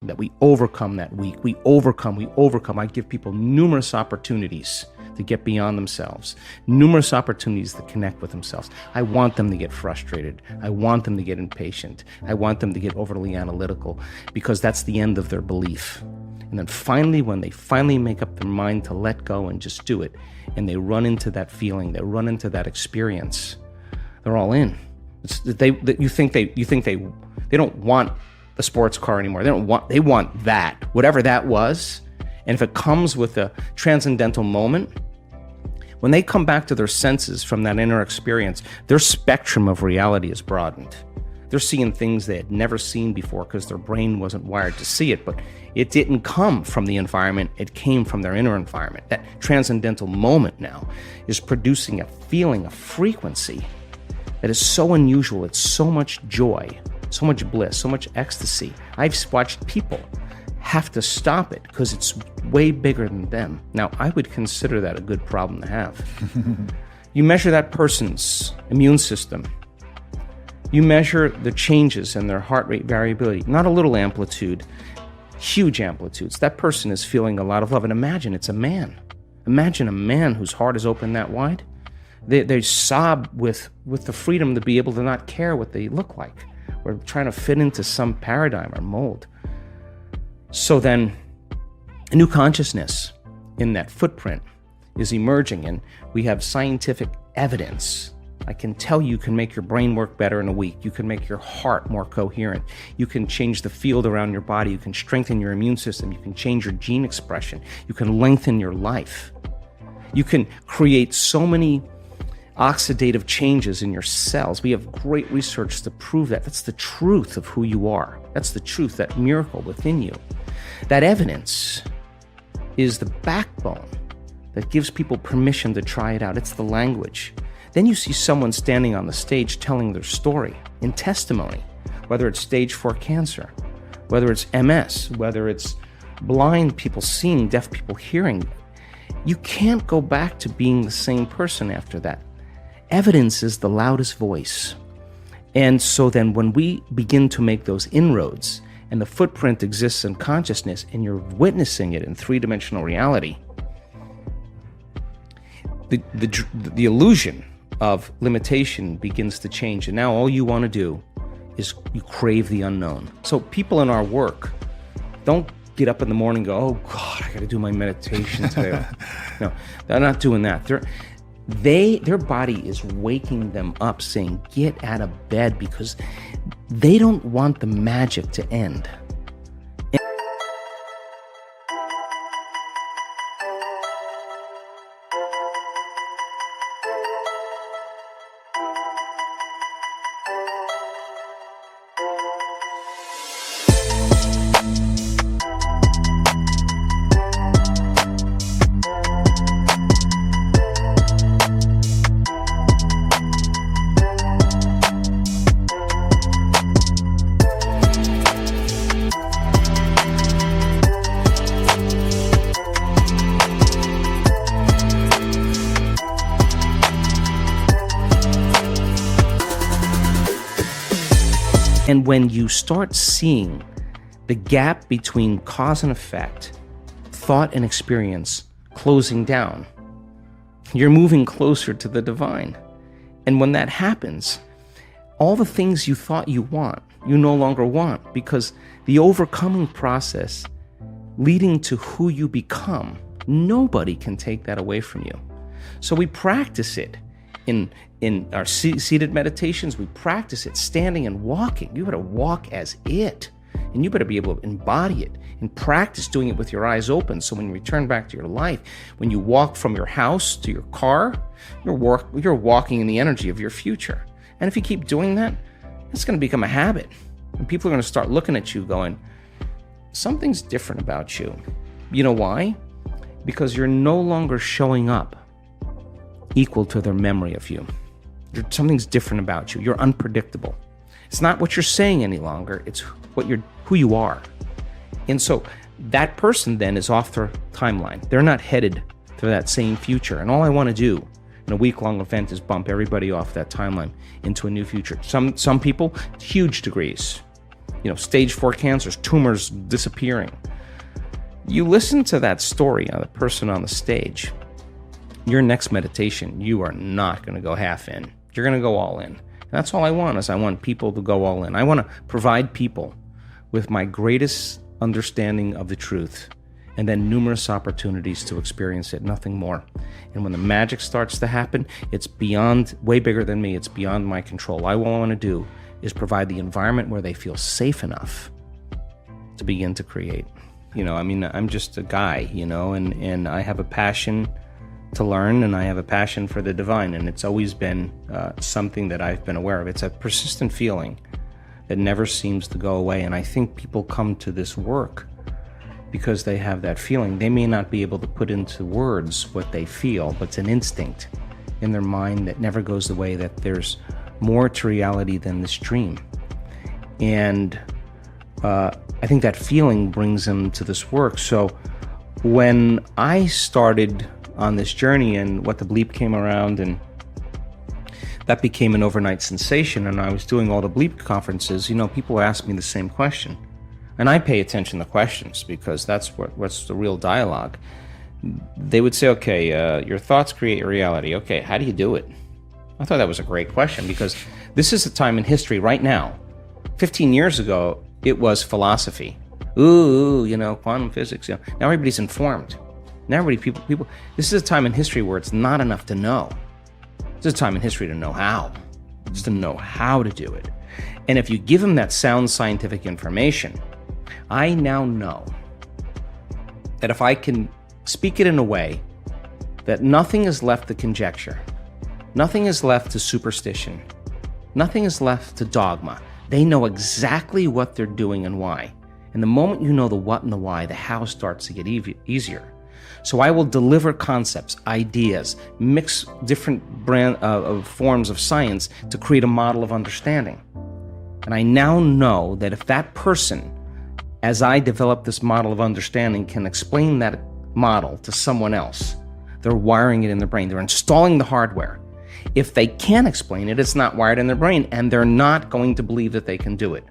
that we overcome that week. We overcome. I give people numerous opportunities to get beyond themselves, numerous opportunities to connect with themselves. I want them to get frustrated. I want them to get impatient. I want them to get overly analytical, because that's the end of their belief. And then finally, when they finally make up their mind to let go and just do it, and they run into that feeling, they run into that experience, they're all in. You think they don't want the sports car anymore. They want that, whatever that was. And if it comes with a transcendental moment, when they come back to their senses from that inner experience, their spectrum of reality is broadened. They're seeing things they had never seen before because their brain wasn't wired to see it, but it didn't come from the environment, it came from their inner environment. That transcendental moment now is producing a feeling, a frequency that is so unusual. It's so much joy, so much bliss, so much ecstasy. I've watched people have to stop it because it's way bigger than them. Now, I would consider that a good problem to have. You measure that person's immune system. You measure the changes in their heart rate variability, not a little amplitude, huge amplitudes. That person is feeling a lot of love. And imagine it's a man. Imagine a man whose heart is open that wide. They sob with the freedom to be able to not care what they look like. We're trying to fit into some paradigm or mold. So then a new consciousness in that footprint is emerging, and we have scientific evidence. I can tell you can make your brain work better in a week. You can make your heart more coherent. You can change the field around your body. You can strengthen your immune system. You can change your gene expression. You can lengthen your life. You can create so many oxidative changes in your cells. We have great research to prove that. That's the truth of who you are. That's the truth, that miracle within you. That evidence is the backbone that gives people permission to try it out. It's the language. Then you see someone standing on the stage telling their story in testimony, whether it's stage 4 cancer, whether it's MS, whether it's blind people seeing, deaf people hearing. You can't go back to being the same person after that. Evidence is the loudest voice. And so then when we begin to make those inroads, and the footprint exists in consciousness, and you're witnessing it in three-dimensional reality, the illusion of limitation begins to change. And now all you want to do is you crave the unknown. So people in our work don't get up in the morning and go, oh God, I got to do my meditation today. No, they're not doing that. Their body is waking them up, saying, get out of bed, because they don't want the magic to end. And when you start seeing the gap between cause and effect, thought and experience closing down, you're moving closer to the divine. And when that happens, all the things you thought you want, you no longer want, because the overcoming process leading to who you become, nobody can take that away from you. So we practice it in our seated meditations. We practice it standing and walking. You better walk as it, and you better be able to embody it and practice doing it with your eyes open. So when you return back to your life, when you walk from your house to your car, you're walking in the energy of your future. And if you keep doing that, it's going to become a habit, and people are going to start looking at you going, something's different about you. You know why? Because you're no longer showing up equal to their memory of you. Something's different about you. You're unpredictable. It's not what you're saying any longer. It's who you are. And so that person then is off their timeline. They're not headed to that same future. And all I want to do in a week-long event is bump everybody off that timeline into a new future. Some people, huge degrees. stage 4 cancers, tumors disappearing. You listen to that story of the person on the stage, your next meditation, you are not going to go half in. You're going to go all in. And that's all I want, is I want people to go all in. I want to provide people with my greatest understanding of the truth, and then numerous opportunities to experience it, nothing more. And when the magic starts to happen, it's way bigger than me. It's beyond my control. All I want to do is provide the environment where they feel safe enough to begin to create. I'm just a guy, and I have a passion to learn, and I have a passion for the divine, and it's always been something that I've been aware of. It's a persistent feeling that never seems to go away, and I think people come to this work because they have that feeling. They may not be able to put into words what they feel, but it's an instinct in their mind that never goes away, that there's more to reality than this dream. And I think that feeling brings them to this work. So when I started on this journey and What the Bleep came around, and that became an overnight sensation, and I was doing all the Bleep conferences, people ask me the same question. And I pay attention to questions because that's what's the real dialogue. They would say, okay, your thoughts create your reality. Okay, how do you do it? I thought that was a great question, because this is a time in history right now. 15 years ago, it was philosophy. Quantum physics. Now everybody's informed. Now people. This is a time in history where it's not enough to know. This is a time in history to know how. Just to know how to do it. And if you give them that sound scientific information, I now know that if I can speak it in a way that nothing is left to conjecture, nothing is left to superstition, nothing is left to dogma. They know exactly what they're doing and why. And the moment you know the what and the why, the how starts to get easier. So I will deliver concepts, ideas, mix different forms of science to create a model of understanding. And I now know that if that person, as I develop this model of understanding, can explain that model to someone else, they're wiring it in their brain. They're installing the hardware. If they can't explain it, it's not wired in their brain, and they're not going to believe that they can do it.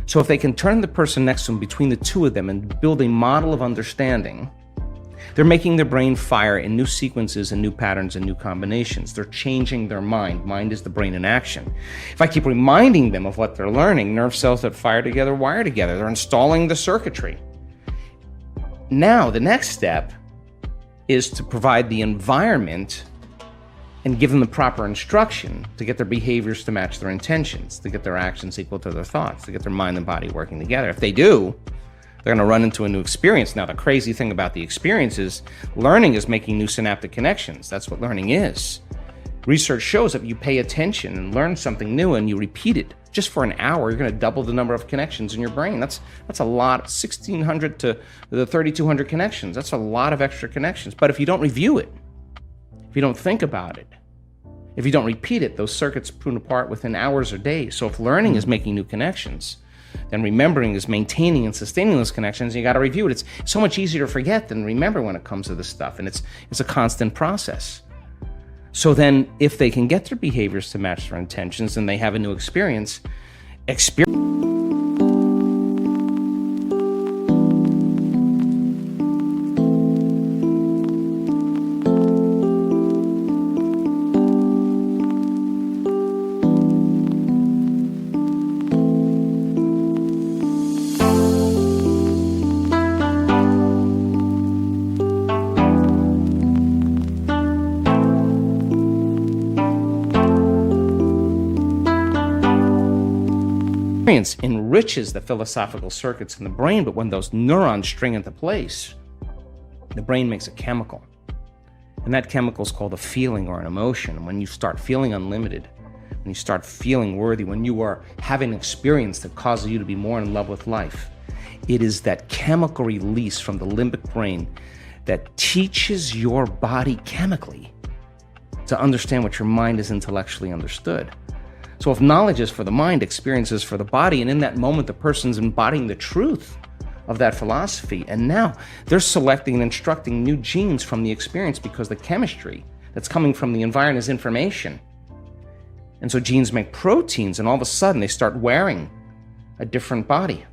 So if they can turn the person next to them, between the two of them, and build a model of understanding, they're making their brain fire in new sequences and new patterns and new combinations. They're changing their mind. Mind is the brain in action. If I keep reminding them of what they're learning, nerve cells that fire together wire together. They're installing the circuitry. Now, the next step is to provide the environment and give them the proper instruction to get their behaviors to match their intentions, to get their actions equal to their thoughts, to get their mind and body working together. If they do, they're going to run into a new experience. Now, the crazy thing about the experience is learning is making new synaptic connections. That's what learning is. Research shows that you pay attention and learn something new and you repeat it just for an hour, you're going to double the number of connections in your brain. That's a lot, 1,600 to the 3,200 connections. That's a lot of extra connections. But if you don't review it, if you don't think about it, if you don't repeat it, those circuits prune apart within hours or days. So if learning is making new connections, then remembering is maintaining and sustaining those connections. You got to review it. It's so much easier to forget than remember when it comes to this stuff, and it's a constant process. So then, if they can get their behaviors to match their intentions, and they have a new experience. Experience enriches the philosophical circuits in the brain, but when those neurons string into place, the brain makes a chemical. And that chemical is called a feeling or an emotion. And when you start feeling unlimited, when you start feeling worthy, when you are having an experience that causes you to be more in love with life, it is that chemical release from the limbic brain that teaches your body chemically to understand what your mind has intellectually understood. So if knowledge is for the mind, experience is for the body, and in that moment the person's embodying the truth of that philosophy, and now they're selecting and instructing new genes from the experience because the chemistry that's coming from the environment is information. And so genes make proteins, and all of a sudden they start wiring a different body.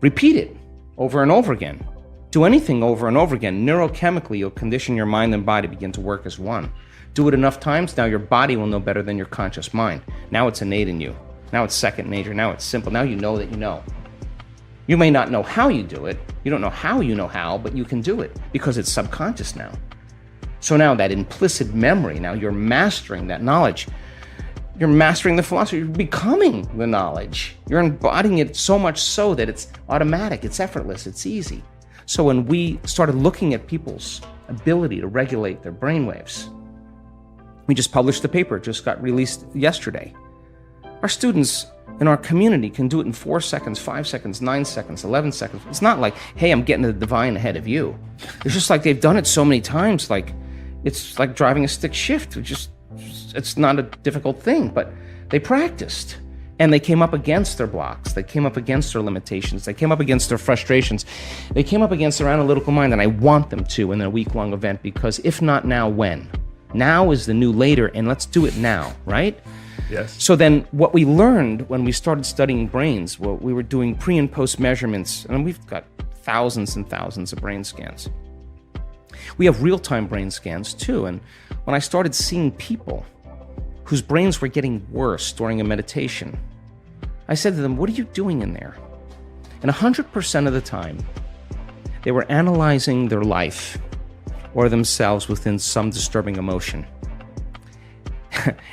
Repeat it over and over again. Do anything over and over again. Neurochemically, you'll condition your mind and body to begin to work as one. Do it enough times, now your body will know better than your conscious mind. Now it's innate in you. Now it's second nature. Now it's simple. Now you know that you know. You may not know how you do it. You don't know how, but you can do it because it's subconscious now. So now that implicit memory, now you're mastering that knowledge. You're mastering the philosophy. You're becoming the knowledge. You're embodying it so much so that it's automatic, it's effortless, it's easy. So when we started looking at people's ability to regulate their brainwaves, we just published the paper. It just got released yesterday. Our students in our community can do it in 4 seconds, 5 seconds, 9 seconds, 11 seconds. It's not like, hey, I'm getting the divine ahead of you. It's just like they've done it so many times, like it's like driving a stick shift. It's not a difficult thing, but they practiced. And they came up against their blocks. They came up against their limitations. They came up against their frustrations. They came up against their analytical mind, and I want them to in a week-long event, because if not now, when? Now is the new later, and let's do it now, right? Yes. So then what we learned when we started studying brains, well, we were doing pre and post measurements, and we've got thousands and thousands of brain scans. We have real-time brain scans too, and when I started seeing people whose brains were getting worse during a meditation, I said to them, what are you doing in there? And 100% of the time, they were analyzing their life or themselves within some disturbing emotion.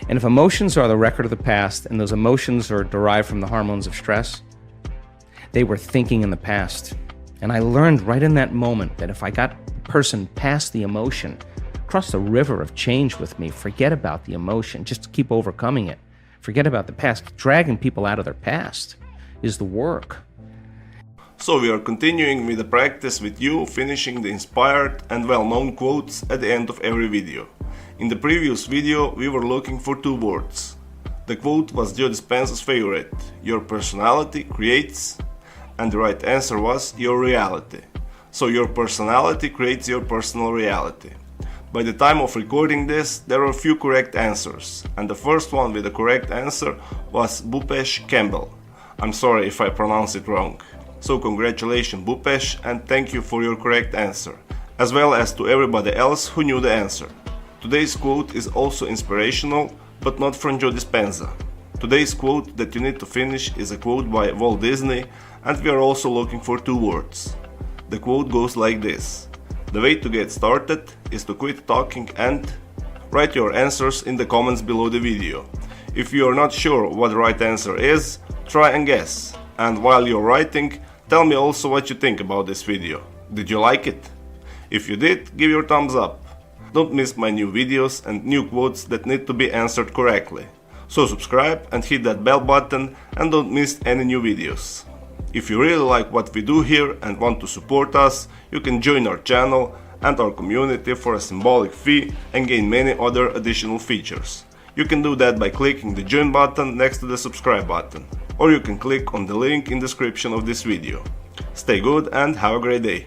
And if emotions are the record of the past, and those emotions are derived from the hormones of stress, they were thinking in the past. And I learned right in that moment that if I got the person past the emotion, cross the river of change with me, forget about the emotion, just keep overcoming it. Forget about the past. Dragging people out of their past is the work. So we are continuing with the practice with you, finishing the inspired and well-known quotes at the end of every video. In the previous video we were looking for 2 words. The quote was Joe Dispenza's favorite, your personality creates, and the right answer was your reality. So your personality creates your personal reality. By the time of recording this, there were a few correct answers, and the first one with the correct answer was Bhupesh Campbell. I'm sorry if I pronounce it wrong. So congratulations Bhupesh, and thank you for your correct answer, as well as to everybody else who knew the answer. Today's quote is also inspirational, but not from Joe Dispenza. Today's quote that you need to finish is a quote by Walt Disney, and we are also looking for 2 words. The quote goes like this: the way to get started is to quit talking and write your answers in the comments below the video. If you are not sure what the right answer is, try and guess. And while you're writing, tell me also what you think about this video. Did you like it? If you did, give your thumbs up. Don't miss my new videos and new quotes that need to be answered correctly. So subscribe and hit that bell button and don't miss any new videos. If you really like what we do here and want to support us, you can join our channel and our community for a symbolic fee and gain many other additional features. You can do that by clicking the join button next to the subscribe button, or you can click on the link in the description of this video. Stay good and have a great day.